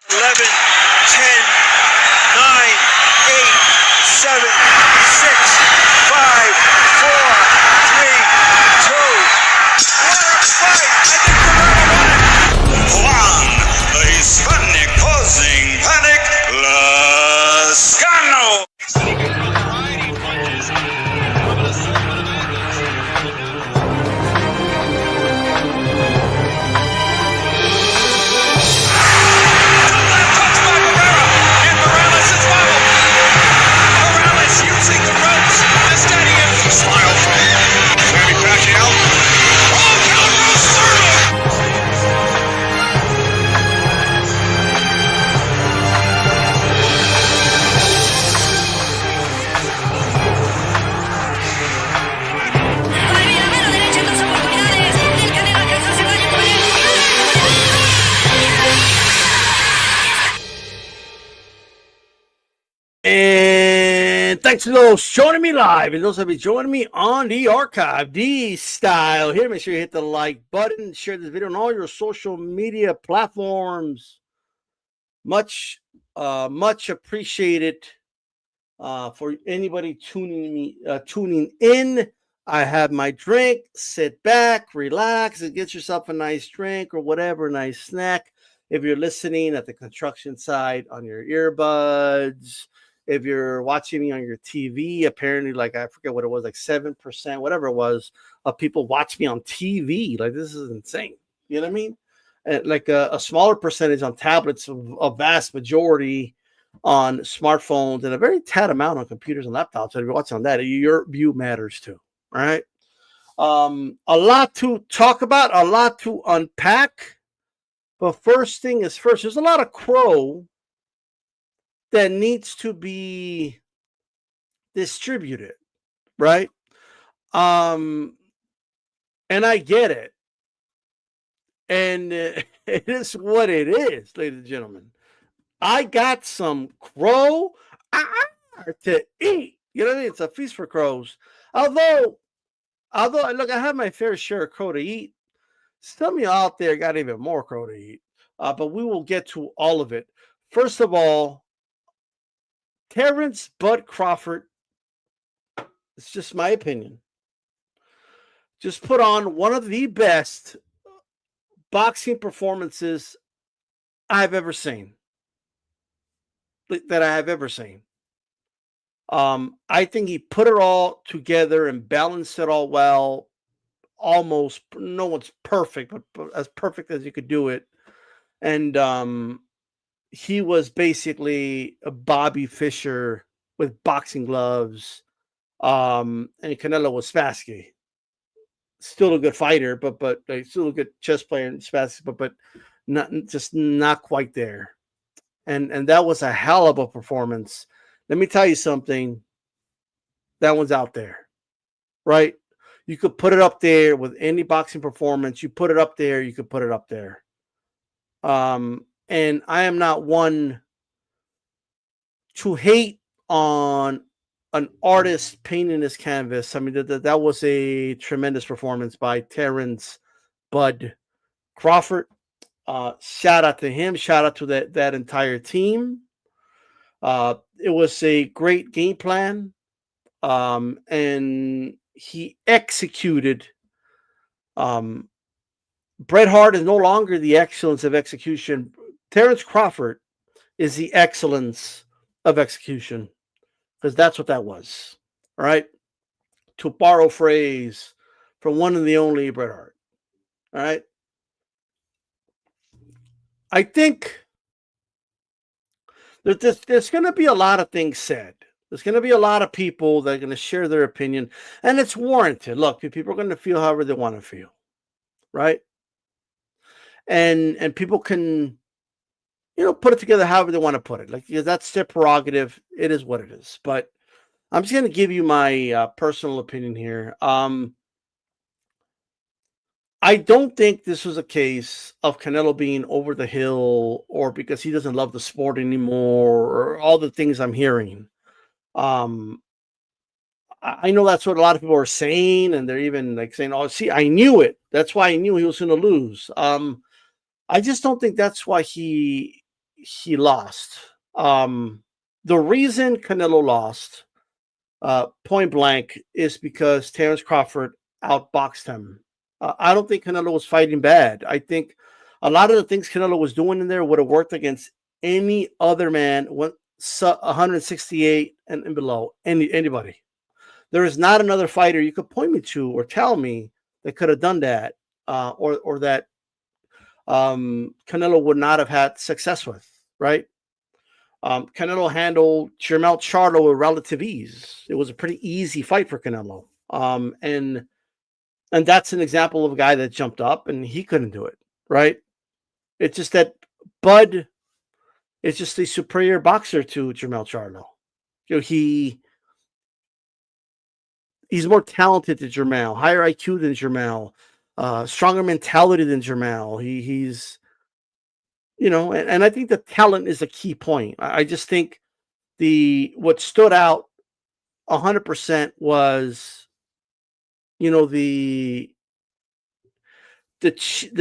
11, 10, 9, 8, 7, 6, 5, 4, 3, 2. What a fight! I think Canelo won it. Juan, the Hispanic causing panic, Lascano. And thanks to those joining me live and those that be joining me on the archive, D style here. Make sure you hit the like button, share this video on all your social media platforms. Much appreciated for anybody tuning in. I have my drink. Sit back, relax, and get yourself a nice drink or whatever, nice snack. If you're listening at the construction site on your earbuds. If you're watching me on your TV, apparently, like I forget what it was, like 7%, whatever it was, of people watch me on TV. Like, this is insane. You know what I mean? And like a smaller percentage on tablets, a vast majority on smartphones, and a very tad amount on computers and laptops. So if you're watching on that, your view matters too. All right. A lot to talk about, a lot to unpack. But first thing is first, there's a lot of crow that needs to be distributed, right? And I get it. And it is what it is, ladies and gentlemen. I got some crow to eat. You know what I mean? It's a feast for crows. Although look, I have my fair share of crow to eat. Some of you out there got even more crow to eat. But we will get to all of it. First of all, Terrence Bud Crawford, it's just my opinion, just put on one of the best boxing performances I've ever seen. That I have ever seen. I think he put it all together and balanced it all well. Almost, no one's perfect, but as perfect as you could do it. And he was basically a Bobby Fischer with boxing gloves. And Canelo was Spassky. Still a good fighter, but still a good chess player and Spassky, but not quite there. And that was a hell of a performance. Let me tell you something. That one's out there, right? You could put it up there with any boxing performance. You put it up there, you could put it up there. And I am not one to hate on an artist painting his canvas. I mean, that was a tremendous performance by Terrence Bud Crawford. Shout out to him. Shout out to that entire team. It was a great game plan. And he executed. Bret Hart is no longer the excellence of execution. Terrence Crawford is the excellence of execution, because that's what that was. All right. To borrow a phrase from one and the only Bret Hart. All right. I think there's going to be a lot of things said. There's going to be a lot of people that are going to share their opinion, and it's warranted. Look, people are going to feel however they want to feel, right? And people can, put it together however they want to put it. Like, that's their prerogative. It is what it is. But I'm just going to give you my personal opinion here. I don't think this was a case of Canelo being over the hill or because he doesn't love the sport anymore or all the things I'm hearing. I know that's what a lot of people are saying, and they're even like saying, "Oh, see, I knew it. That's why I knew he was going to lose." I just don't think that's why he he lost. The reason Canelo lost, point blank, is because Terence Crawford outboxed him. I don't think Canelo was fighting bad. I think a lot of the things Canelo was doing in there would have worked against any other man, 168 and below, anybody. There is not another fighter you could point me to or tell me that could have done that, or that Canelo would not have had success with, right? Canelo handled Jermell Charlo with relative ease. It was a pretty easy fight for Canelo. And that's an example of a guy that jumped up and he couldn't do it, right? It's just that Bud is just a superior boxer to Jermell Charlo. You know, he's more talented than Jermell, higher IQ than Jermell, stronger mentality than Jermell. He's and I think the talent is a key point. I just think what stood out 100% was, the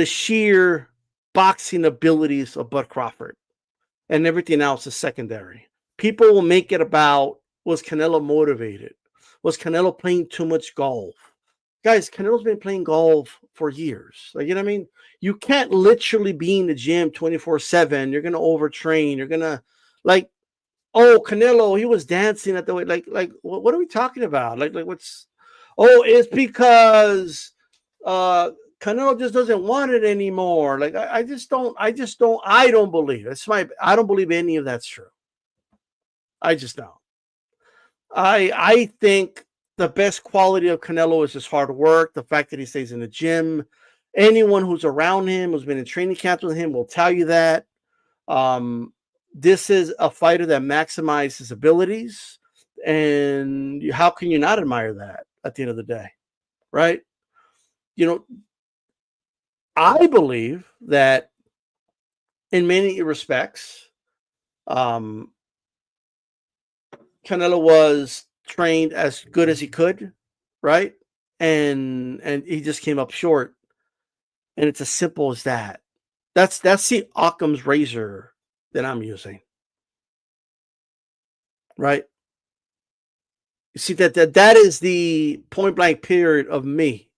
sheer boxing abilities of Bud Crawford, and everything else is secondary. People will make it about, was Canelo motivated? Was Canelo playing too much golf? Guys, Canelo's been playing golf for years. Like, you know what I mean? You can't literally be in the gym 24/7. You're gonna overtrain. You're gonna, like, oh, Canelo, he was dancing at the way. Like, what are we talking about? Like what's? Oh, it's because Canelo just doesn't want it anymore. Like, I don't believe it. I don't believe any of that's true. I just don't. I think the best quality of Canelo is his hard work, the fact that he stays in the gym. Anyone who's around him, who's been in training camps with him, will tell you that. This is a fighter that maximizes his abilities, and how can you not admire that at the end of the day, right? I believe that in many respects, Canelo was trained as good as he could, right? And he just came up short. And it's as simple as that. That's the Occam's razor that I'm using, right? You see that is the point blank period of me,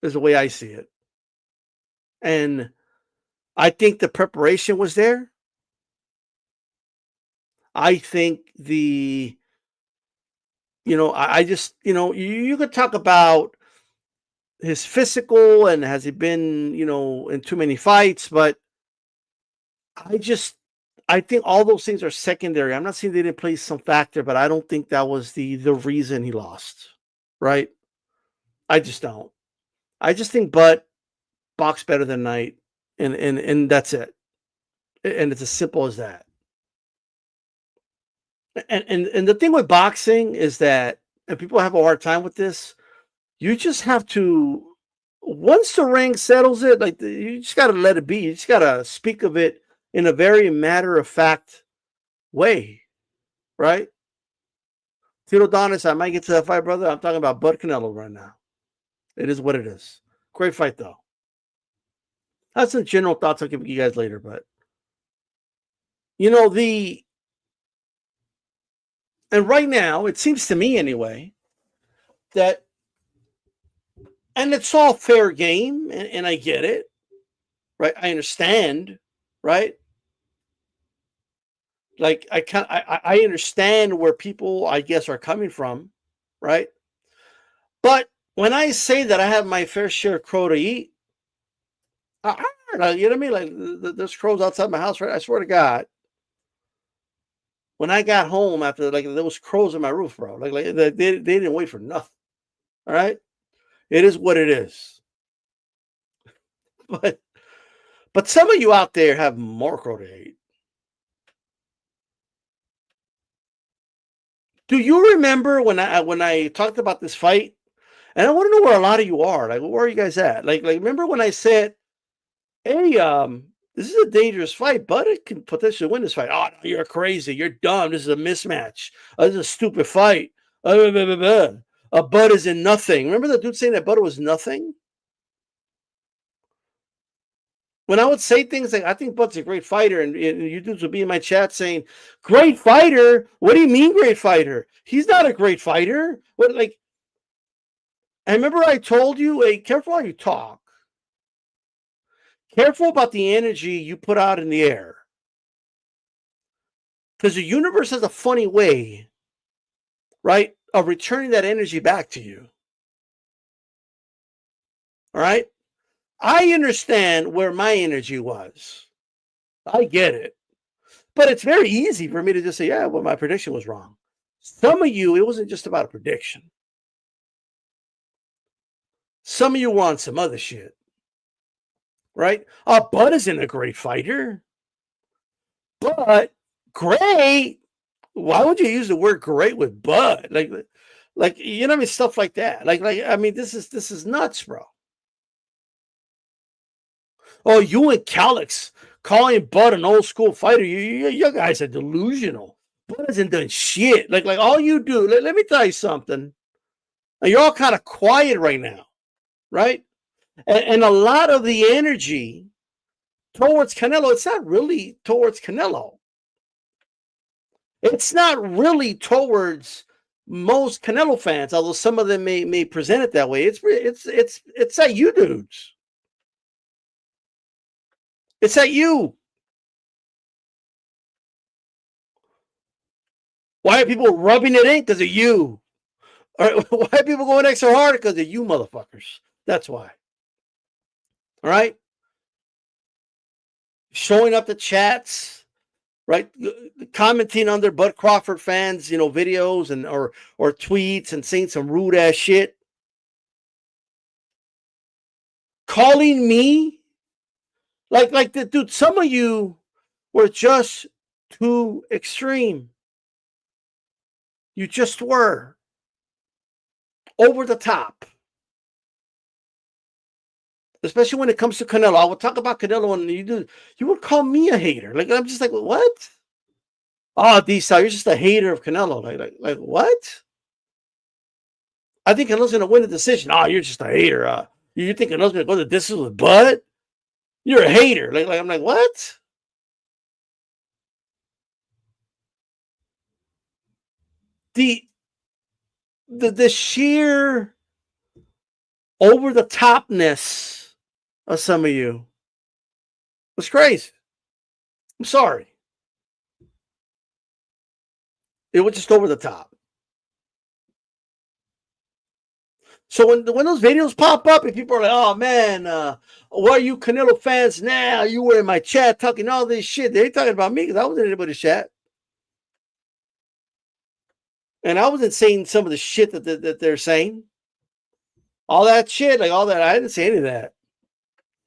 is the way I see it. And I think the preparation was there. I think I just, you could talk about his physical and has he been, in too many fights, but I think all those things are secondary. I'm not saying they didn't play some factor, but I don't think that was the reason he lost, right? I just don't. I just think Bud boxed better than Knight, and that's it. And it's as simple as that. And the thing with boxing is that, and people have a hard time with this, you just have to, once the ring settles it, like, you just got to let it be. You just got to speak of it in a very matter-of-fact way, right? Tito Donis, I might get to that fight, brother. I'm talking about Bud Canelo right now. It is what it is. Great fight, though. I have some general thoughts I'll give you guys later, but and right now, it seems to me anyway, that, and it's all fair game, and I get it, right? I understand, right? Like, I understand where people, I guess, are coming from, right? But when I say that I have my fair share of crow to eat, you know what I mean? Like, there's crows outside my house, right? I swear to God. When I got home after, like, there was crows on my roof, bro. Like they didn't wait for nothing. All right? It is what it is. But some of you out there have more crow to eat. Do you remember when I talked about this fight? And I want to know where a lot of you are. Like, where are you guys at? Like remember when I said, hey, this is a dangerous fight, but it can potentially win this fight. Oh, no, you're crazy. You're dumb. This is a mismatch. This is a stupid fight. Bud is in nothing. Remember the dude saying that Bud was nothing? When I would say things like, I think Bud's a great fighter, and you dudes would be in my chat saying, great fighter? What do you mean great fighter? He's not a great fighter. What, like, I remember I told you, hey, careful how you talk. Careful about the energy you put out in the air. Because the universe has a funny way, right, of returning that energy back to you. All right? I understand where my energy was. I get it. But it's very easy for me to just say, yeah, well, my prediction was wrong. Some of you, it wasn't just about a prediction. Some of you were on some other shit. Right? Bud isn't a great fighter. But great. Why would you use the word great with Bud? Like you know what I mean? Stuff like that. Like I mean, this is nuts, bro. Oh, you and Calix calling Bud an old school fighter. You guys are delusional. Bud hasn't done shit. Like all you do, let me tell you something. You're all kind of quiet right now, right? And a lot of the energy towards Canelo, it's not really towards Canelo. It's not really towards most Canelo fans, although some of them may present it that way. It's at you dudes. It's at you. Why are people rubbing it in? Because of you. Or why are people going extra hard? Because of you motherfuckers. That's why. All right? Showing up the chats, right? Commenting on their Bud Crawford fans, videos and or tweets and saying some rude ass shit. Calling me like the dude, some of you were just too extreme. You just were over the top. Especially when it comes to Canelo. I would talk about Canelo and you would call me a hater. Like I'm just like, what? Oh, D-Style, you're just a hater of Canelo. Like what? I think Canelo's gonna win the decision. Oh, you're just a hater. You think Canelo's gonna go to the distance with Bud? You're a hater. Like I'm like, what? The sheer over the topness of some of you was crazy. I'm sorry. It was just over the top. So when those videos pop up and people are like, oh man, why are you Canelo fans now? You were in my chat talking all this shit. They ain't talking about me because I wasn't in anybody's chat. And I wasn't saying some of the shit that they're saying. All that shit, like all that, I didn't say any of that.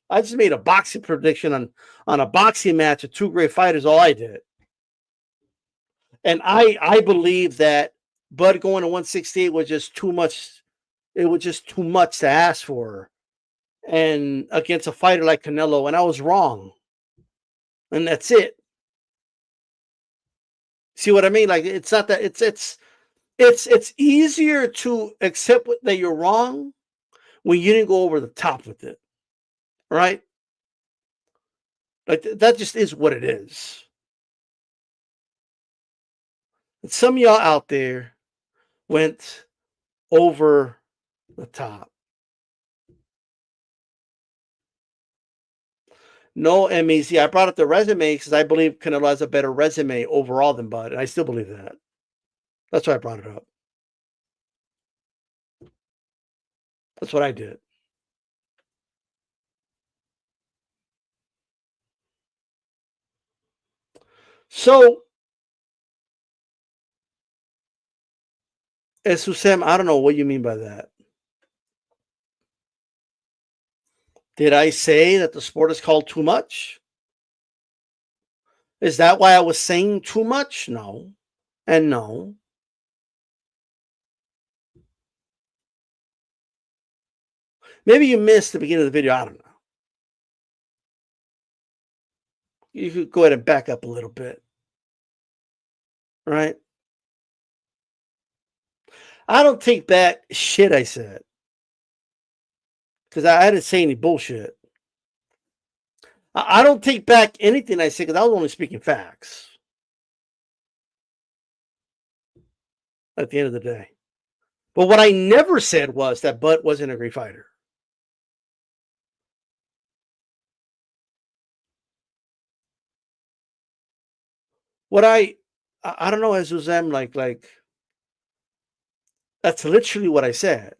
I just made a boxing prediction on a boxing match of two great fighters. All I did. And I believe that Bud going to 168 was just too much. It was just too much to ask for. And against a fighter like Canelo, and I was wrong. And that's it. See what I mean? Like it's not that it's easier to accept that you're wrong when you didn't go over the top with it. Right? Like that just is what it is. And some of y'all out there went over the top. No, MEC. I brought up the resume because I believe Canelo has a better resume overall than Bud, and I still believe that. That's why I brought it up. That's what I did. So, Esusem, I don't know what you mean by that. Did I say that the sport is called too much? Is that why I was saying too much? No. And no. Maybe you missed the beginning of the video. I don't know. You could go ahead and back up a little bit. Right? I don't take back shit I said. Because I didn't say any bullshit. I don't take back anything I say because I was only speaking facts at the end of the day. But what I never said was that Bud wasn't a great fighter. What I don't know, Jesus M, like that's literally what I said.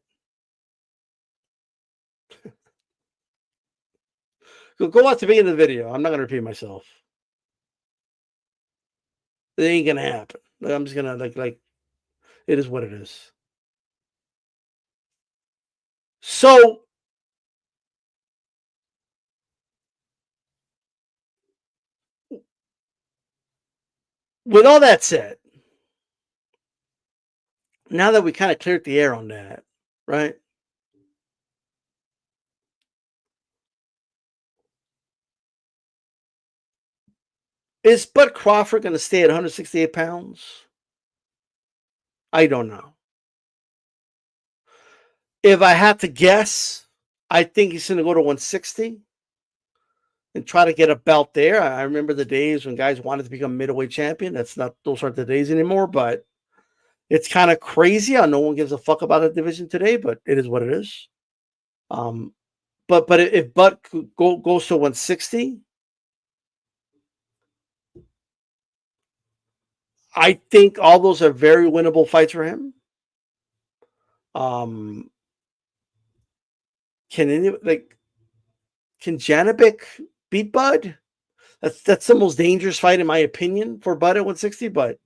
Go watch the beginning of the video. I'm not gonna repeat myself. It ain't gonna happen. I'm just gonna like it is what it is. So with all that said, now that we kind of cleared the air on that, right? Is Bud Crawford going to stay at 168 pounds? I don't know. If I had to guess, I think he's going to go to 160 and try to get a belt there. I remember the days when guys wanted to become middleweight champion. Those aren't the days anymore, but it's kind of crazy how no one gives a fuck about that division today, but it is what it is. But if Bud goes to 160, I think all those are very winnable fights for him. Can Janibek beat Bud? That's the most dangerous fight in my opinion for Bud at 160, but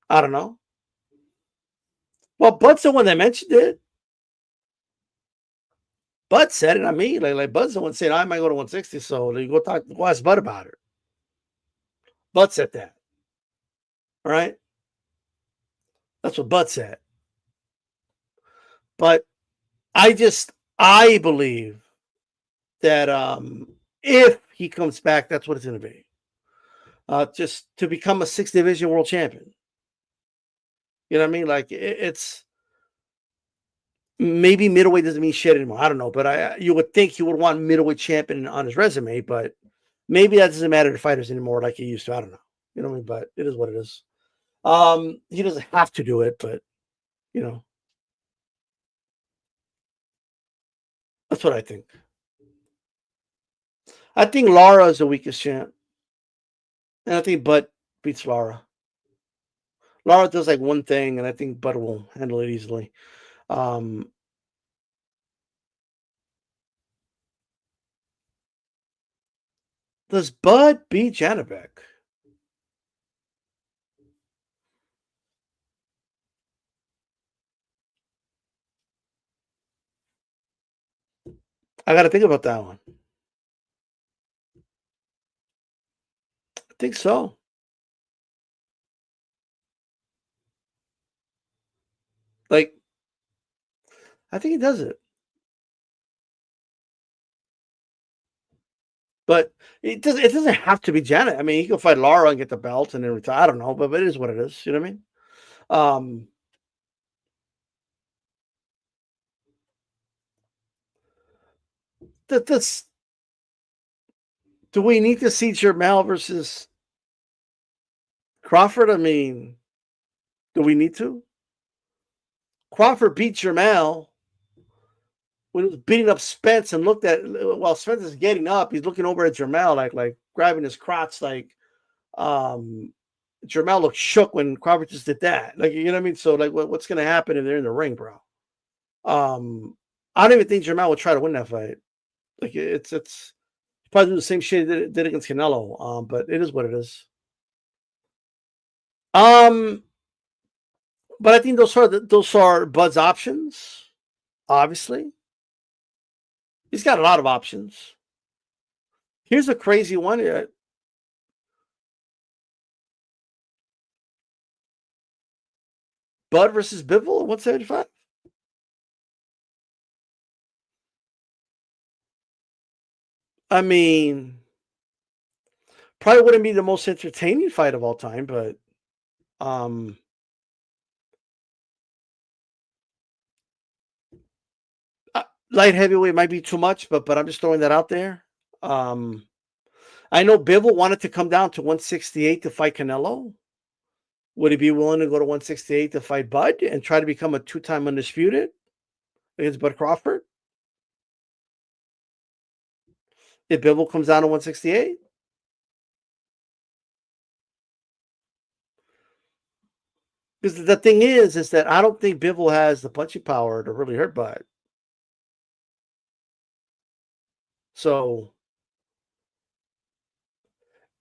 I don't know. Well, Bud's the one that mentioned it. Bud said it, not me. Like Bud's the one saying I might go to 160, so you go ask Bud about it. Bud said that. All right. That's what Bud said. But I believe that if he comes back, that's what it's going to be. Just to become a 6th division world champion. You know what I mean? Like it's maybe middleweight doesn't mean shit anymore. I don't know, but you would think he would want middleweight champion on his resume, but maybe that doesn't matter to fighters anymore like he used to. I don't know. You know what I mean? But it is what it is. He doesn't have to do it, but you know, that's what I think. I think Lara is the weakest champ, and I think Bud beats Lara. Lara does like one thing, and I think Bud will handle it easily. Does Bud beat Janibek? I got to think about that one. I think so. Like, I think he does it. But it doesn't have to be Janet. I mean, he can fight Lara and get the belt and then retire. I don't know, but it is what it is. You know what I mean? That's do we need to see Jermell versus Crawford? I mean, do we need to? Crawford beat Jermell when he was beating up Spence and looked at while Spence is getting up, he's looking over at Jermell like grabbing his crotch like Jermell looked shook when Crawford just did that. Like, you know what I mean? So like what's gonna happen if they're in the ring, bro? I don't even think Jermell would try to win that fight. Like it's probably do the same shit he did against Canelo. But it is what it is. But I think those are Bud's options. Obviously, he's got a lot of options. Here's a crazy one. Bud versus Bivol at 175. I mean, probably wouldn't be the most entertaining fight of all time, but light heavyweight might be too much, but I'm just throwing that out there. I know Bivol wanted to come down to 168 to fight Canelo. Would he be willing to go to 168 to fight Bud and try to become a two-time undisputed against Bud Crawford? If Bivol comes down to 168? Because the thing is that I don't think Bivol has the punching power to really hurt Bud. So,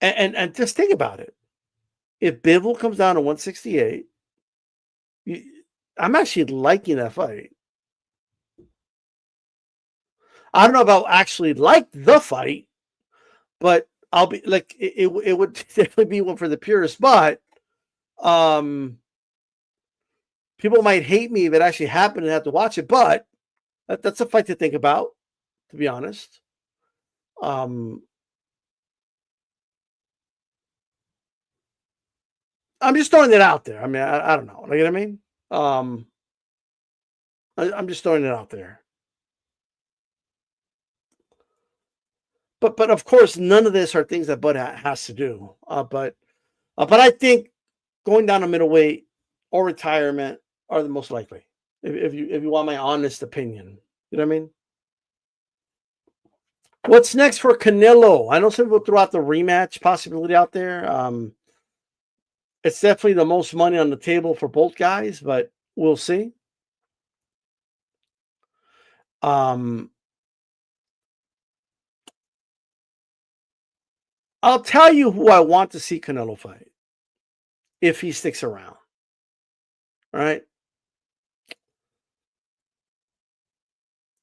and just think about it. If Bivol comes down to 168, I'm actually liking that fight. I don't know about actually like the fight, but I'll be like it would definitely be one for the purist. But people might hate me if it actually happened and have to watch it. But that's a fight to think about, to be honest. I'm just throwing it out there. I mean, I don't know. You know what I mean? I'm just throwing it out there. But of course, none of this are things that Bud has to do. But I think going down to middleweight or retirement are the most likely. If you want my honest opinion, you know what I mean. What's next for Canelo? I know some people threw out the rematch possibility out there. It's definitely the most money on the table for both guys, but we'll see. I'll tell you who I want to see Canelo fight if he sticks around. All right.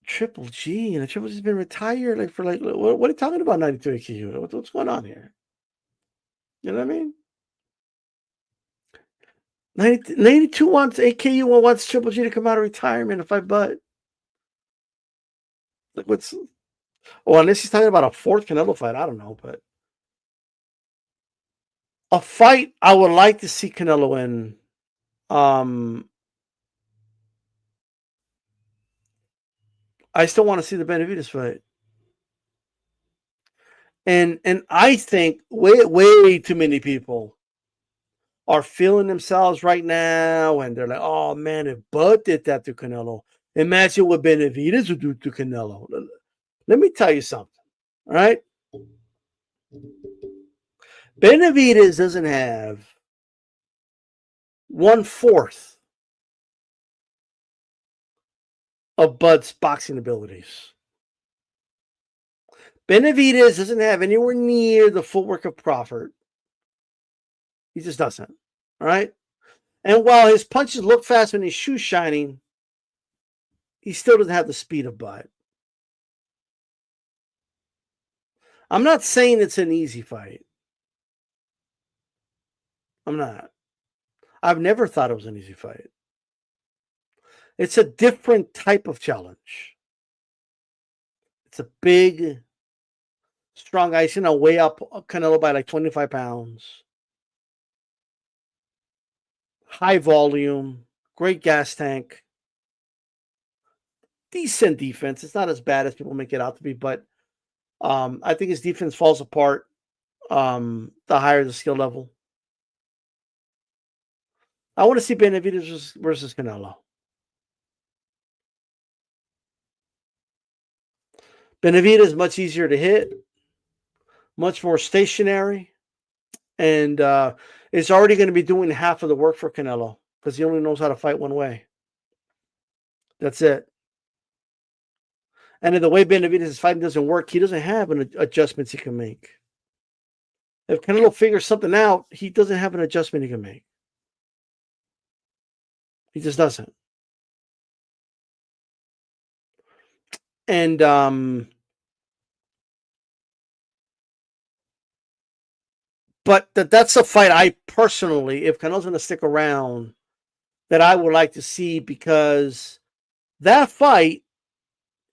Triple G, and Triple G's been retired what are you talking about? 92 AKU. What's going on here? You know what I mean? 92 wants AKU, wants Triple G to come out of retirement and fight Bud. Like unless he's talking about a fourth Canelo fight, I don't know, but a fight I would like to see Canelo in. I still want to see the Benavidez fight. And I think way too many people are feeling themselves right now, and they're like, "Oh man, if Bud did that to Canelo, imagine what Benavidez would do to Canelo." Let me tell you something, all right? Benavidez doesn't have 1/4 of Bud's boxing abilities. Benavidez doesn't have anywhere near the footwork of Crawford. He just doesn't. All right. And while his punches look fast when his shoe's shining, he still doesn't have the speed of Bud. I'm not saying it's an easy fight. I'm not. I've never thought it was an easy fight. It's a different type of challenge. It's a big, strong guy. He's going to weigh up Canelo by like 25 pounds. High volume, great gas tank, decent defense. It's not as bad as people make it out to be, but I think his defense falls apart the higher the skill level. I want to see Benavidez versus Canelo. Benavidez is much easier to hit, much more stationary, and is already going to be doing half of the work for Canelo because he only knows how to fight one way. That's it. And if the way Benavidez' fighting doesn't work, he doesn't have an adjustments he can make. If Canelo figures something out, he doesn't have an adjustment he can make. He just doesn't. And but that's a fight I personally, if Canelo's going to stick around, that I would like to see, because that fight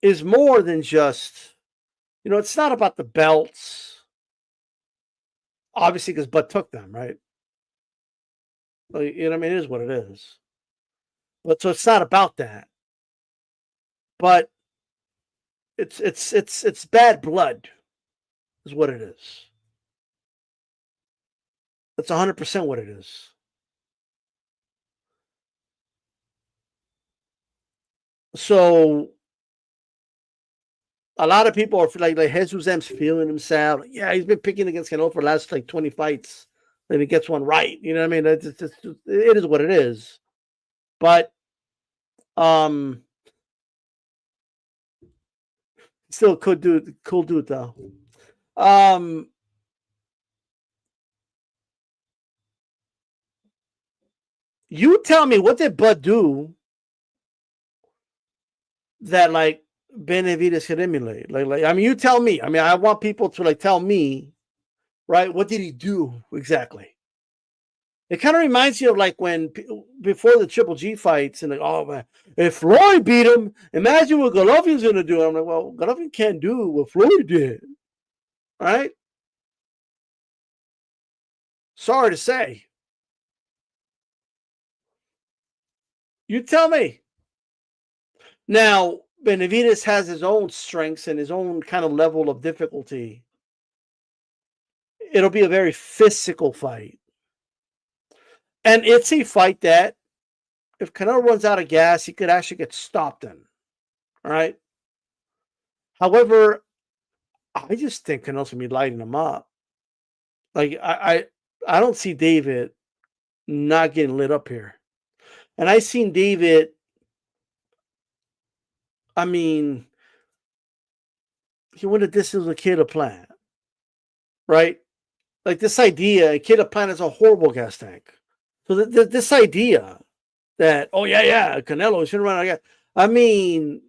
is more than just, it's not about the belts. Obviously, because Bud took them, right? You know what I mean? It is what it is. But so it's not about that. But it's bad blood. is what it is. That's 100% what it is. So a lot of people are like Jesus M's feeling himself. Yeah, he's been picking against Canelo for the last like 20 fights. Then he gets one right. You know what I mean? It is what it is. But still cool dude though. You tell me, what did Bud do that like Benavidez could emulate? Like I mean, you tell me. I mean, I want people to like tell me, right? What did he do exactly? It kind of reminds you of like when before the Triple G fights, and like, oh man, if Floyd beat him, imagine what Golovkin's going to do. I'm like, well, Golovkin can't do what Floyd did, right? Sorry to say. You tell me. Now, Benavidez has his own strengths and his own kind of level of difficulty. It'll be a very physical fight. And it's a fight that, if Canelo runs out of gas, he could actually get stopped in. All right. However, I just think Canelo's going to be lighting him up. Like, I don't see David not getting lit up here. And I seen David, I mean, he went a distance with Kid Plant, right? Like this idea, Kid Plant is a horrible gas tank. So this idea that, oh yeah, Canelo shouldn't run out of gas. I mean,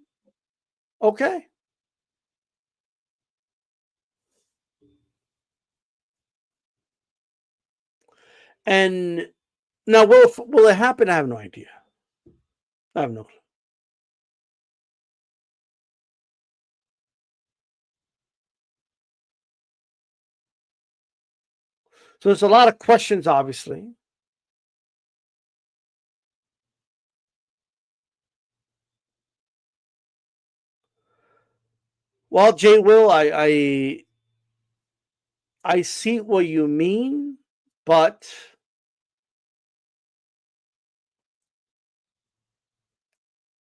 okay. And now, will it happen? I have no idea. I have no clue. So there's a lot of questions, obviously. Well, Jay Will, I see what you mean, but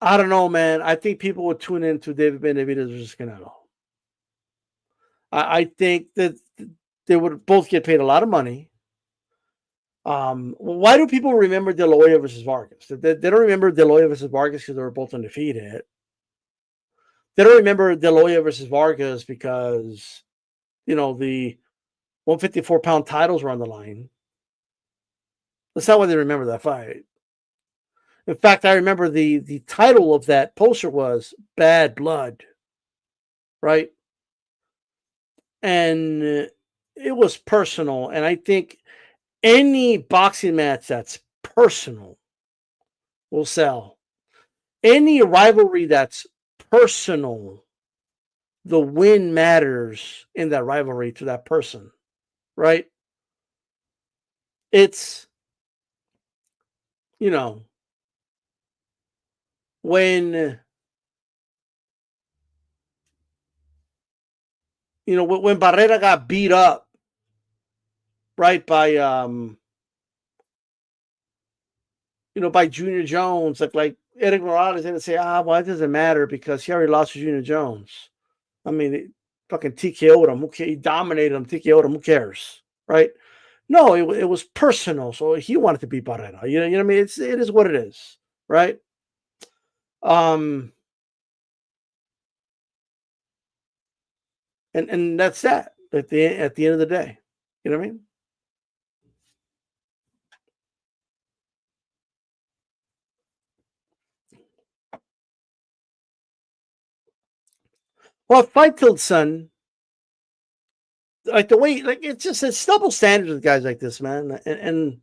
I don't know, man. I think people would tune into David Benavidez versus Canelo. I think that they would both get paid a lot of money. Why do people remember De La Hoya versus Vargas? They don't remember De La Hoya versus Vargas because they were both undefeated. They don't remember De La Hoya versus Vargas because, you know, the 154-pound titles were on the line. That's not why they remember that fight. In fact, I remember the title of that poster was Bad Blood, right? And it was personal. And I think any boxing match that's personal will sell. Any rivalry that's personal, the win matters in that rivalry to that person, right? It's, you know, when Barrera got beat up, right, by by Junior Jones, like Eric Morales didn't say, well, it doesn't matter because he already lost to Junior Jones. I mean, fucking TKO'd him. He dominated him, TKO'd him. Who cares, right? No, it was personal. So he wanted to beat Barrera. You know what I mean? It is what it is, right? And that's that at the end of the day. You know what I mean? Well, Fight Field, son, like the way, like it's double standards with guys like this, man. And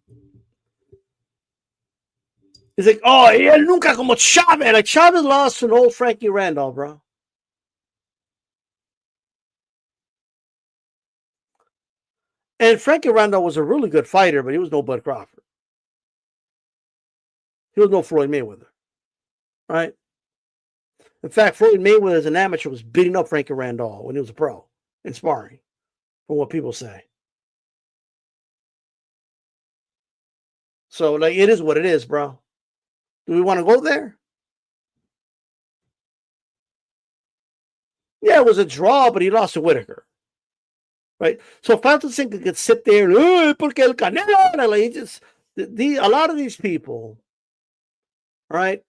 it's like, oh, él nunca como Chavez. Like Chavez lost to an old Frankie Randolph, bro. And Frankie Randolph was a really good fighter, but he was no Bud Crawford. He was no Floyd Mayweather, right? In fact, Floyd Mayweather as an amateur was beating up Frankie Randolph when he was a pro in sparring. from what people say. So, like, it is what it is, bro. Do we want to go there? Yeah, it was a draw, but he lost to Whitaker. Right? So Francis could sit there and, porque el Canelo, like, he just, a lot of these people, right?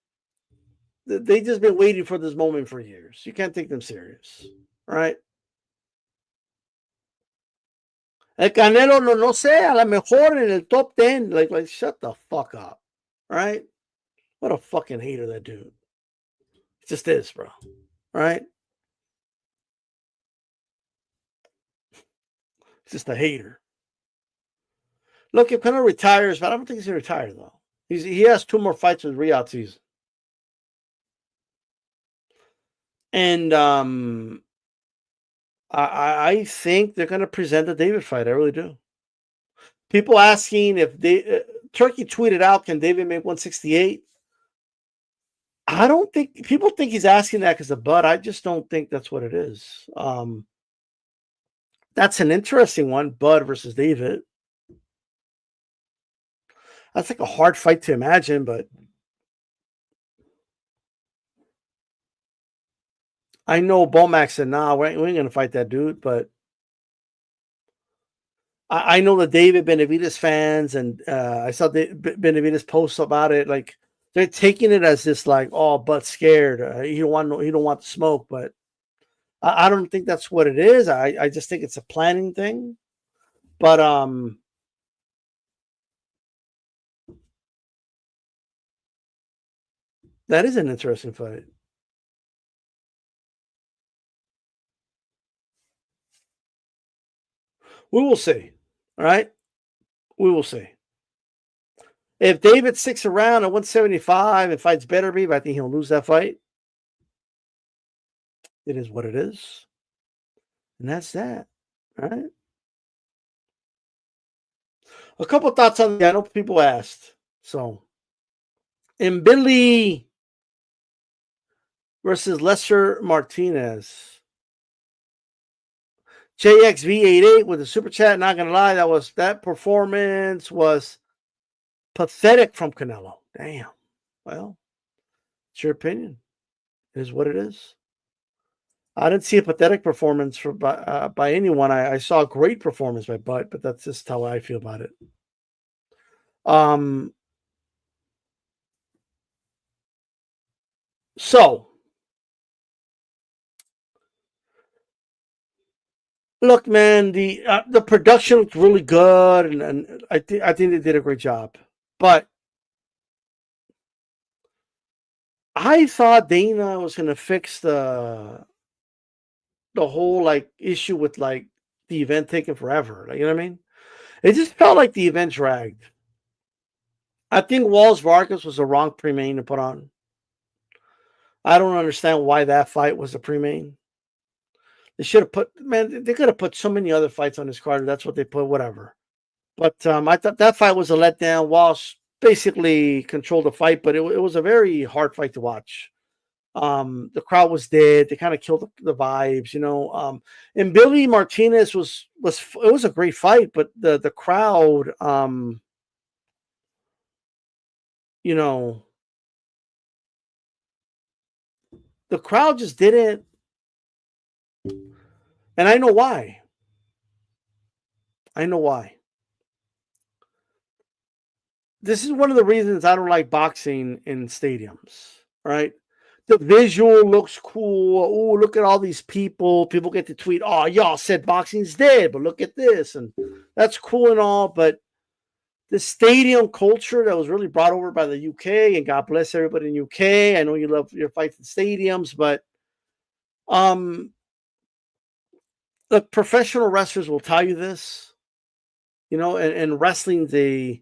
They just been waiting for this moment for years. You can't take them serious, right? El Canelo, no sé, a lo mejor en el top 10, like, shut the fuck up, right? What a fucking hater, that dude. It just is, bro, right? Just a hater. Look, if Canelo retires, but I don't think he's gonna retire though. He has 2 more fights with Riyadh season, and I think they're gonna present the David fight. I really do. People asking if Turkey tweeted out, "Can David make 168?" I don't think people think he's asking that because of Bud. I just don't think that's what it is. That's an interesting one, Bud versus David. That's like a hard fight to imagine, but I know Bomac said, "Nah, we ain't going to fight that dude." But I know the David Benavidez fans, and I saw the Benavidez post about it. Like, they're taking it as this, like, oh, Bud's scared. He don't want the smoke. But I don't think that's what it is. I just think it's a planning thing. But that is an interesting fight. We will see. All right? We will see. If David sticks around at 175 and fights Beterbiev, I think he'll lose that fight. It is what it is. And that's that. All right? A couple thoughts on that. I know people asked. So, in Billy versus Lester Martinez. JXV88 with a super chat. Not gonna lie, that performance was pathetic from Canelo. Damn. Well, it's your opinion. It is what it is. I didn't see a pathetic performance by anyone. I saw a great performance by Bud, but that's just how I feel about it. So, look, man, the production looked really good, and I think they did a great job. But I thought Dana was going to fix the whole, like, issue with, like, the event taking forever. Like, you know what I mean? It just felt like the event dragged. I think Walls Vargas was the wrong pre-main to put on. I don't understand why that fight was a pre-main. They should have they could have put so many other fights on this card. That's what they put, whatever. But I thought that fight was a letdown. Walsh basically controlled the fight, but it was a very hard fight to watch. The crowd was dead. They kind of killed the vibes, you know. And Billy Martinez was a great fight, but the crowd, you know, the crowd just didn't. And I know why. This is one of the reasons I don't like boxing in stadiums, right? The visual looks cool. Oh, look at all these people. People get to tweet, "Oh, y'all said boxing's dead, but look at this." And that's cool and all, but the stadium culture that was really brought over by the UK, and God bless everybody in UK. I know you love your fights in stadiums, but look, professional wrestlers will tell you this, you know, and wrestling's a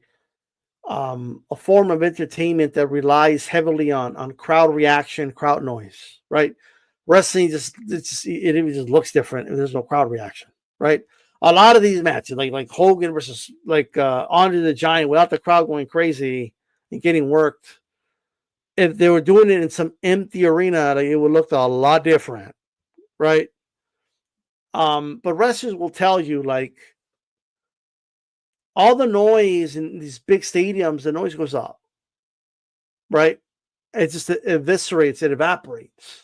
form of entertainment that relies heavily on crowd reaction, crowd noise, right? Wrestling it just looks different if there's no crowd reaction, right? A lot of these matches, like Hogan versus Andre the Giant, without the crowd going crazy and getting worked, if they were doing it in some empty arena, it would look a lot different, right? But wrestlers will tell you, like, all the noise in these big stadiums, the noise goes up, right? It just eviscerates, it evaporates.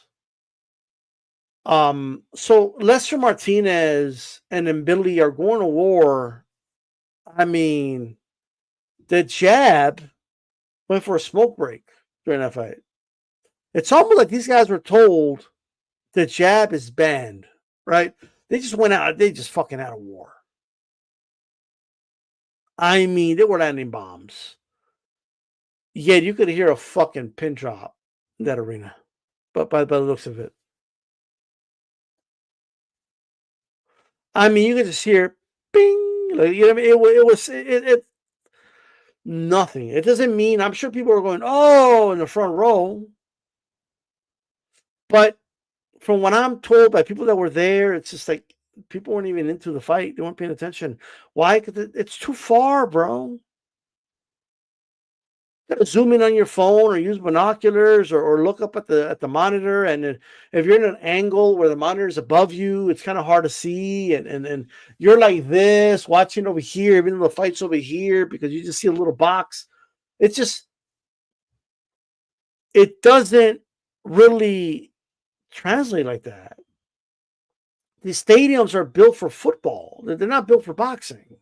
So Lester Martinez and Billy are going to war. I mean, the jab went for a smoke break during that fight. It's almost like these guys were told the jab is banned, right? They just went out, they just fucking out of war. I mean, they were landing bombs. Yet you could hear a fucking pin drop in that arena, but by the looks of it. I mean, you could just hear bing, like, you know what I mean? It nothing. It doesn't mean, I'm sure people are going, oh, in the front row. But from what I'm told by people that were there, it's just like people weren't even into the fight. They weren't paying attention. Why? Because it's too far, bro. You gotta zoom in on your phone or use binoculars or look up at the monitor. And if you're in an angle where the monitor is above you, it's kind of hard to see. And you're like this, watching over here, even though the fight's over here, because you just see a little box. It's just, it doesn't really translate like that. These stadiums are built for football. They're not built for boxing,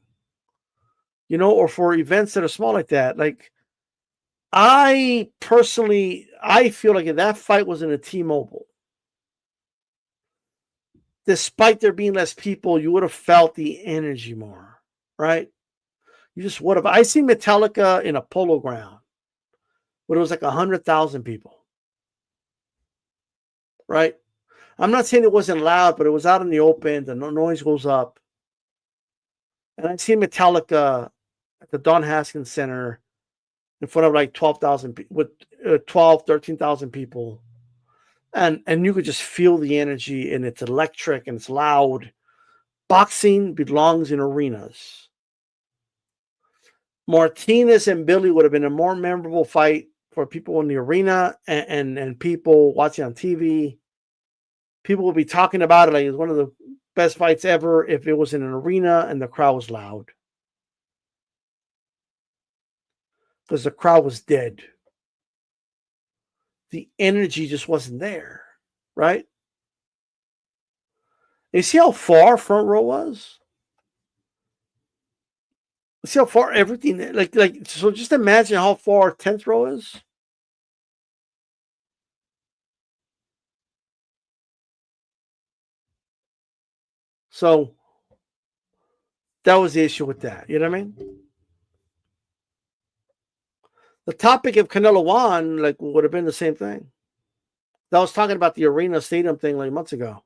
or for events that are small like that. Like, I personally, I feel like if that fight was in a T-Mobile, despite there being less people, you would have felt the energy more, right? You just would have. I seen Metallica in a Polo Ground, but it was like 100,000 people, right? I'm not saying it wasn't loud, but it was out in the open. The noise goes up. And I seen Metallica at the Don Haskins Center in front of like 12,000 with 12, 13,000 people. And you could just feel the energy, and it's electric and it's loud. Boxing belongs in arenas. Martinez and Billy would have been a more memorable fight for people in the arena and people watching on TV. People will be talking about it like it's one of the best fights ever if it was in an arena and the crowd was loud. Because the crowd was dead. The energy just wasn't there, right? You see how far front row was? See how far everything, like so just imagine how far 10th row is. So that was the issue with that. You know what I mean? The topic of Canelo won, like, would have been the same thing. I was talking about the arena stadium thing like months ago.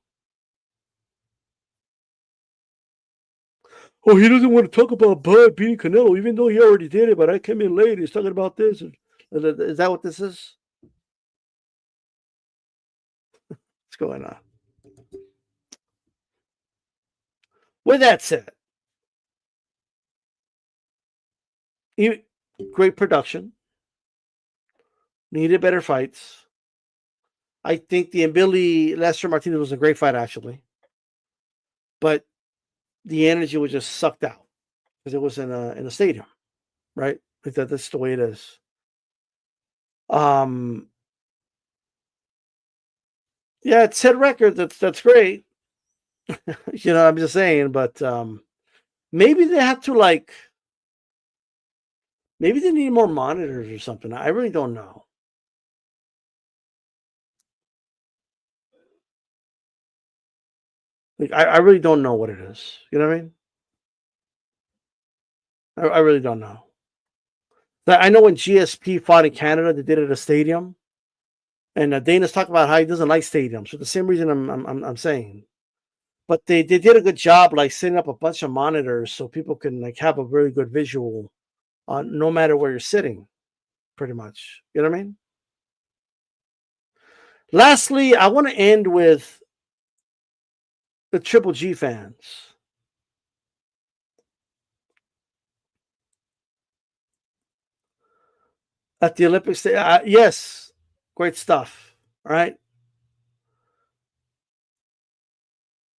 Oh, he doesn't want to talk about Bud beating Canelo, even though he already did it, but I came in late. He's talking about this. Is that what this is? What's going on? With that said, great production. Needed better fights. I think the Billy Lester Martinez was a great fight, actually. But the energy was just sucked out because it was in a stadium, right? Like that's the way it is. Yeah, it set record. That's great. I'm just saying, but maybe they have to, like, maybe they need more monitors or something. I really don't know. Like, I really don't know what it is. You know what I mean? I really don't know. I know when GSP fought in Canada, they did it at a stadium, and Dana's talking about how he doesn't like stadiums for the same reason I'm saying. But they did a good job, like, setting up a bunch of monitors so people can, like, have a very good visual, no matter where you're sitting, pretty much. You know what I mean? Lastly, I want to end with the Triple G fans. At the Olympics, yes, great stuff. All right.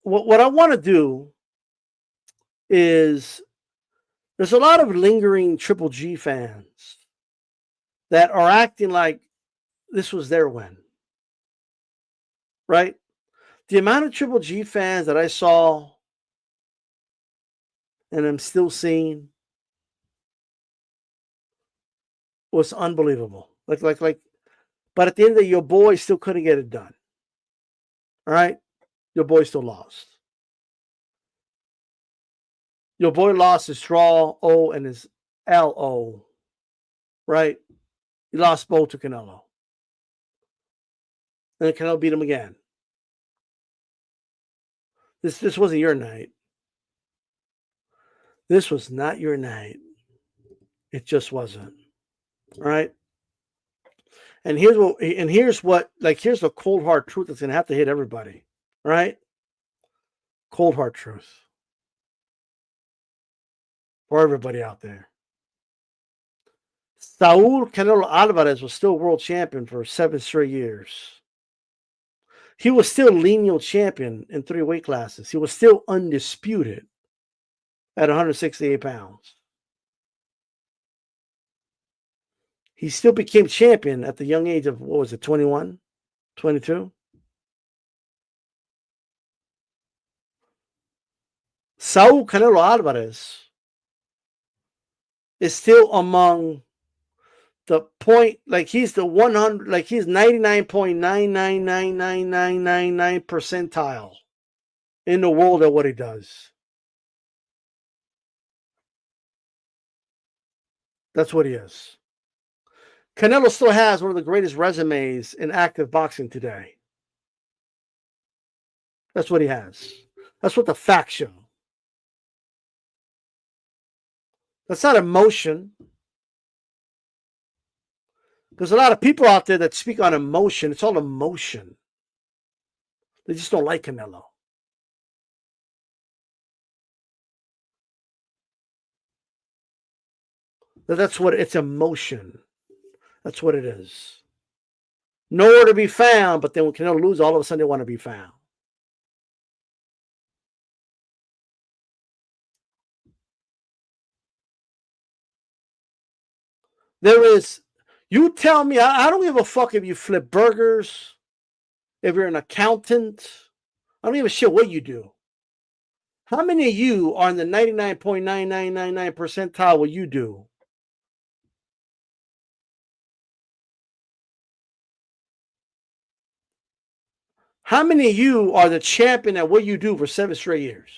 what I want to do is there's a lot of lingering Triple G fans that are acting like this was their win. Right? The amount of Triple G fans that I saw and I'm still seeing was unbelievable. Like, but at the end of the day, your boy still couldn't get it done. All right? Your boy still lost. Your boy lost his draw O and his LO. Right? He lost both to Canelo. And then Canelo beat him again. This wasn't your night. This was not your night. It just wasn't. All right? And here's the cold hard truth that's gonna have to hit everybody. All right? Cold hard truth. For everybody out there. Saul Canelo Alvarez was still world champion for 7 straight years. He was still lineal champion in 3 weight classes. He was still undisputed at 168 pounds. He still became champion at the young age of, 21, 22? Saul Canelo Alvarez is still among the point, like he's the 100, like he's 99.999999 percentile in the world at what he does. That's what he is. Canelo still has one of the greatest resumes in active boxing today. That's what he has. That's what the facts show. That's not emotion. There's a lot of people out there that speak on emotion. It's all emotion. They just don't like Canelo. That's what it's emotion. That's what it is. Nowhere to be found, but then when Canelo loses, all of a sudden they want to be found. There is, you tell me, I don't give a fuck if you flip burgers, if you're an accountant. I don't give a shit what you do. How many of you are in the 99.9999 percentile what you do? How many of you are the champion at what you do for 7 straight years?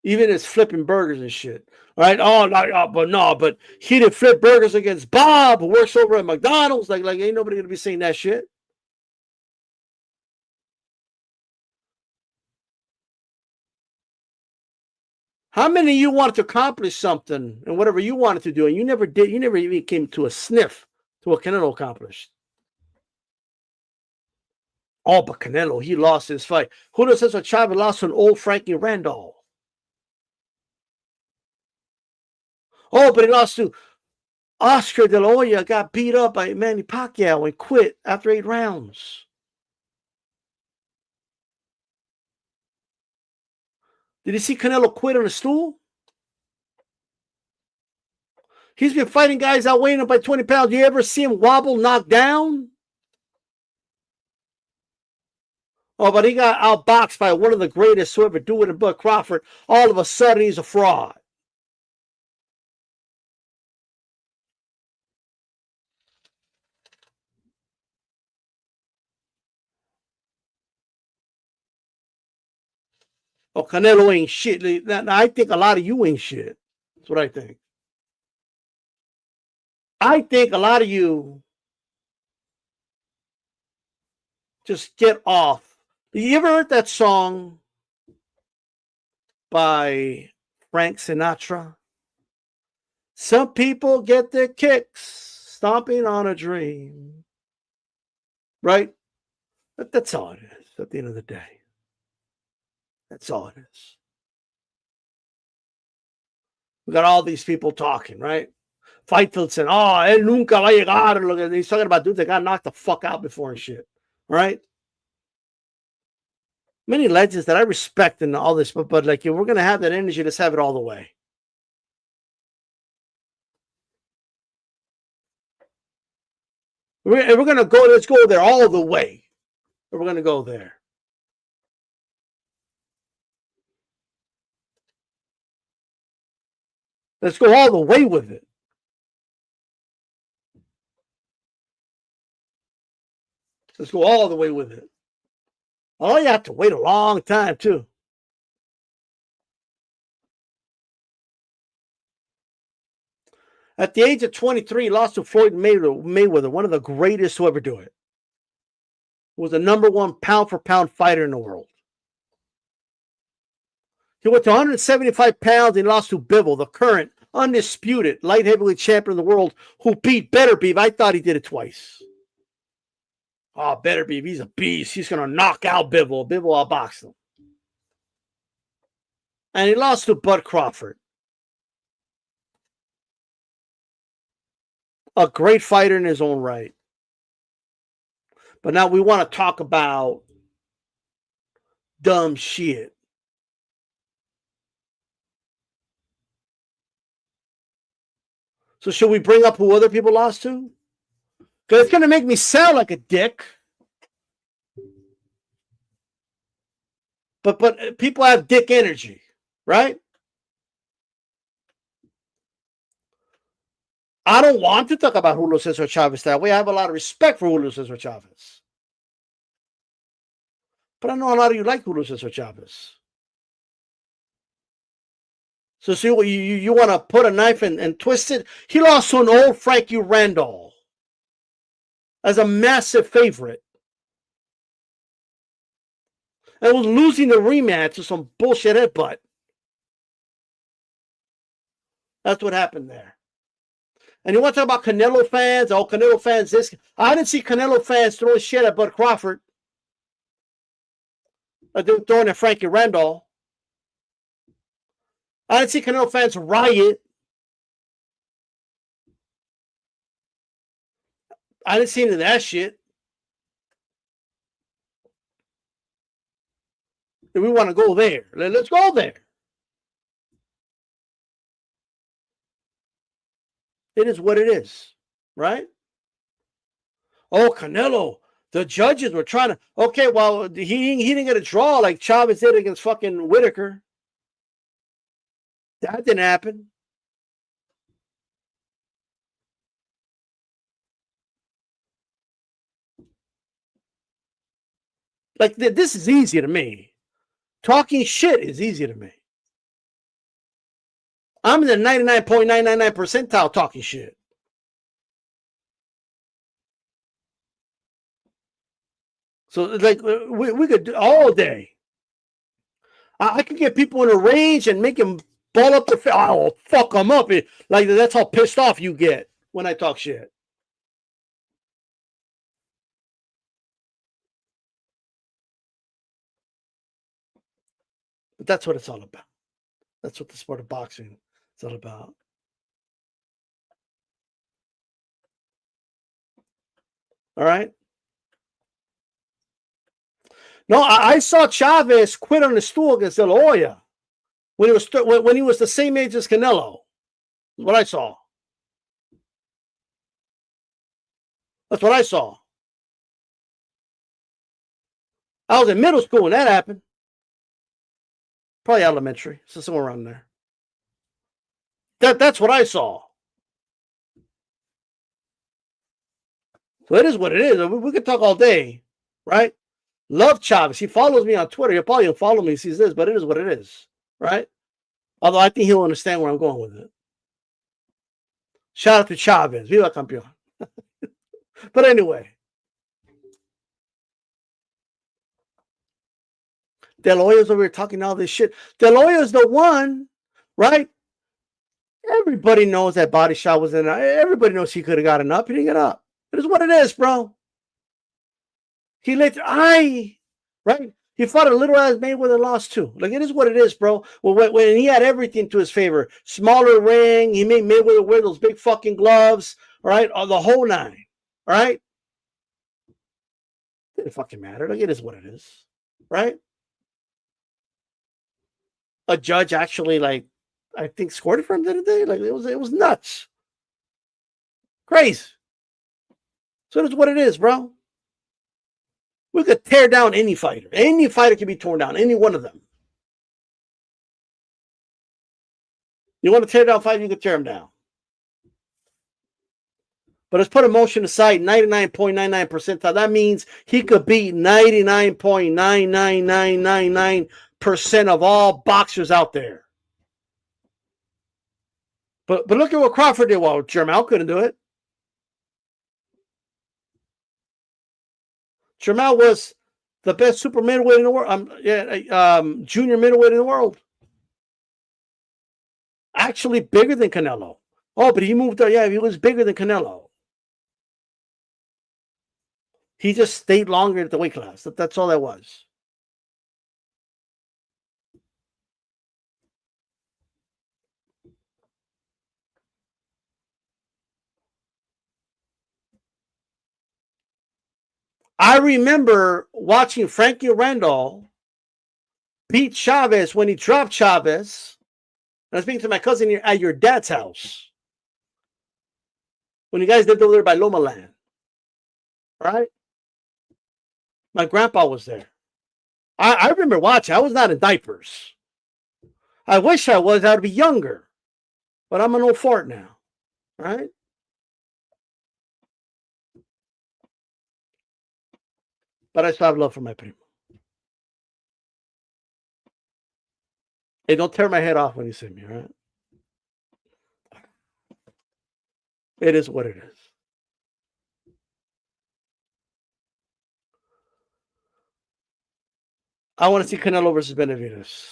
Even as flipping burgers and shit. Right? But he didn't flip burgers against Bob, who works over at McDonald's. Like ain't nobody gonna be saying that shit. How many of you wanted to accomplish something and whatever you wanted to do, and you never did? You never even came to a sniff to what Canelo accomplished. Oh, but Canelo, he lost his fight. Julio Cesar Chavez lost to an old Frankie Randolph. Oh, but he lost to Oscar De La Hoya, got beat up by Manny Pacquiao and quit after 8 rounds. Did you see Canelo quit on a stool? He's been fighting guys outweighing him by 20 pounds. You ever see him wobble, knock down? Oh, but he got outboxed by one of the greatest who ever do it in Bud Crawford. All of a sudden, he's a fraud. Oh, Canelo ain't shit. Now, I think a lot of you ain't shit. That's what I think. I think a lot of you just get off. You ever heard that song by Frank Sinatra? Some people get their kicks stomping on a dream. Right? That's all it is at the end of the day. That's all it is. We got all these people talking, right? Fightfield said, oh, él nunca va a llegar. Look at, he's talking about dudes that got knocked the fuck out before and shit. Right? Many legends that I respect and all this, but like if we're gonna have that energy, let's have it all the way. We're gonna go. Let's go there all the way. We're gonna go there. Let's go all the way with it. Let's go all the way with it. Oh, you have to wait a long time too. At the age of 23, he lost to Floyd Mayweather, one of the greatest to ever do it. Was the number one pound for pound fighter in the world. He went to 175 pounds and lost to Bivol, the current undisputed light heavyweight champion of the world, who beat Beterbiev. I thought he did it twice. Oh, Beterbiev, he's a beast. He's going to knock out Bivol. Bivol outboxed him. And he lost to Bud Crawford. A great fighter in his own right. But now we want to talk about dumb shit. So should we bring up who other people lost to? Because it's going to make me sound like a dick. But people have dick energy, right? I don't want to talk about Julio Cesar Chavez that way. I have a lot of respect for Julio Cesar Chavez. But I know a lot of you like Julio Cesar Chavez. So see what you want to put a knife and twist it? He lost to an old Frankie Randall as a massive favorite. And was losing the rematch to some bullshit headbutt. That's what happened there. And you want to talk about Canelo fans? Oh, Canelo fans this. I didn't see Canelo fans throwing shit at Bud Crawford. They were throwing at Frankie Randall. I didn't see Canelo fans riot. I didn't see any of that shit. If we want to go there, let's go there. It is what it is, right? Oh, Canelo, the judges were trying to. Okay, well, he didn't get a draw like Chavez did against fucking Whitaker. That didn't happen. Like, this is easy to me. Talking shit is easy to me. I'm in the 99.999 percentile talking shit. So, like, we could do all day. I could get people in a range and make them ball up the face. I'll fuck them up. Like, that's how pissed off you get when I talk shit. But that's what it's all about. That's what the sport of boxing is all about. All right. No, I saw Chavez quit on the stool against De La Hoya when he was the same age as Canelo. That's what I saw. That's what I saw. I was in middle school when that happened. Probably elementary, so somewhere around there. That's what I saw. So it is what it is. We could talk all day, right? Love Chavez. He follows me on Twitter. He'll probably follow me, sees this, but it is what it is, right? Although I think he'll understand where I'm going with it. Shout out to Chavez. Viva campeón. But anyway. De La Hoya's over here talking all this shit. De La Hoya's the one, right? Everybody knows that body shot was in there. Everybody knows he could have gotten up. He didn't get up. It is what it is, bro. He let right? He fought a little ass Mayweather, lost too. Like, it is what it is, bro. Well, when he had everything to his favor, smaller ring, he made Mayweather wear those big fucking gloves, all right? The whole nine, all right? It didn't fucking matter. Like, it is what it is, right? a judge actually, like, I think scored it for him, didn't they? Like, it was nuts. Crazy. So that's what it is, bro. We could tear down any fighter. Any fighter can be torn down. Any one of them. You want to tear down fighter, you can tear them down. But let's put emotion aside. 99.99%. That means he could beat 99.99999% of all boxers out there. But look at what Crawford did. Well, Jermell couldn't do it. Jermell was the best super middleweight in the world. Junior middleweight in the world. Actually bigger than Canelo. Oh, but he moved up. Yeah, he was bigger than Canelo. He just stayed longer at the weight class. That's all that was. I remember watching Frankie Randall beat Chavez when he dropped Chavez. And I was speaking to my cousin at your dad's house when you guys lived over there by Loma Land. Right? My grandpa was there. I remember watching. I was not in diapers. I wish I was. I would be younger. But I'm an old fart now. Right? But I still have love for my primo. Hey, don't tear my head off when you see me, right? It is what it is. I want to see Canelo versus Benavidez.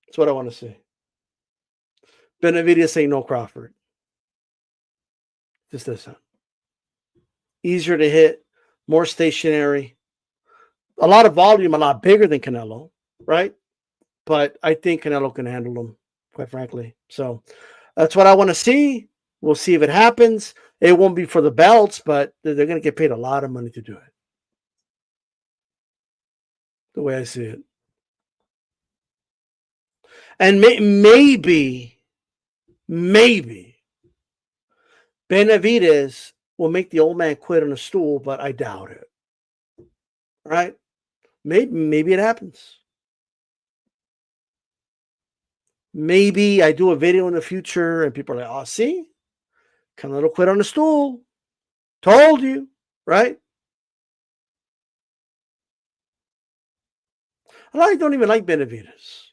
That's what I want to see. Benavidez ain't no Crawford. Just this. Easier to hit, more stationary, a lot of volume, a lot bigger than Canelo, right? But I think Canelo can handle him, quite frankly. So that's what I want to see. We'll see if it happens. It won't be for the belts, but they're going to get paid a lot of money to do it. The way I see it. And maybe Benavidez will make the old man quit on a stool, but I doubt it. Right? Maybe it happens. Maybe I do a video in the future and people are like, oh, see? Canelo quit on the stool. Told you. Right? I don't even like Benavidez.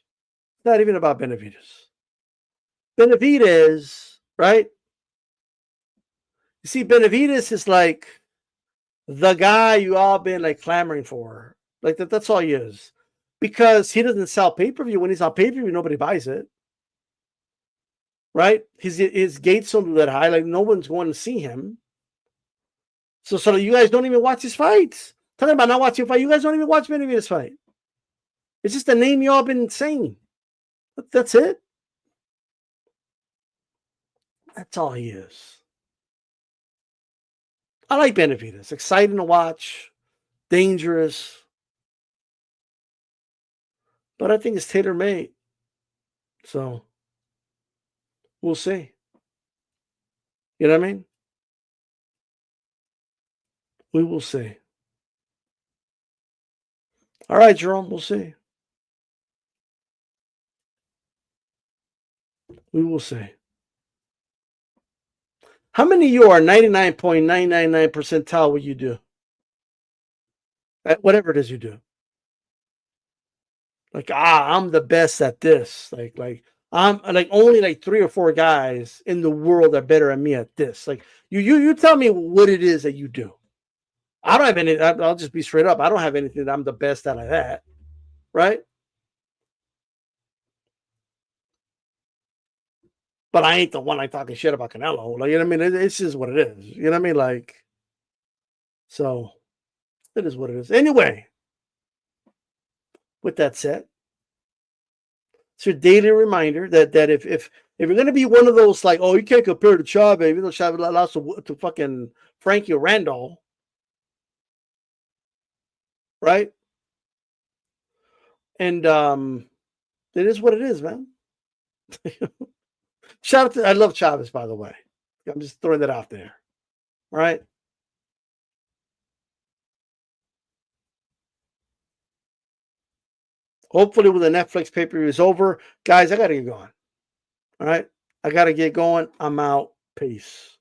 Not even about Benavidez. Benavidez, right? You see, Benavidez is like the guy you all been like clamoring for. Like that's all he is. Because he doesn't sell pay-per-view. When he's on pay-per-view, nobody buys it. Right? His gates don't do that high. Like no one's going to see him. So you guys don't even watch his fights. Talking about not watching fight. You guys don't even watch Benavidez fight. It's just a name you all been saying. That's it. That's all he is. I like Benavidez. Exciting to watch. Dangerous. But I think it's tailor-made. So, we'll see. You know what I mean? We will see. All right, Jerome, we'll see. We will see. How many of you are 99.999 percentile what you do? At whatever it is you do. Like, I'm the best at this. Like I'm like only like 3 or 4 guys in the world are better than me at this. Like you tell me what it is that you do. I don't have any. I'll just be straight up. I don't have anything that I'm the best at that. Right? But I ain't the one like talking shit about Canelo. Like, you know what I mean? It's just what it is. You know what I mean? Like, so it is what it is. Anyway, with that said, it's your daily reminder that if you're gonna be one of those like, oh, you can't compare to Chavez, even though Chavez lost to fucking Frankie Randall, right? And It is what it is, man. Shout out to, I love Chavez, by the way. I'm just throwing that out there. All right. Hopefully, when the Netflix pay-per-view is over, guys, I got to get going. All right. I got to get going. I'm out. Peace.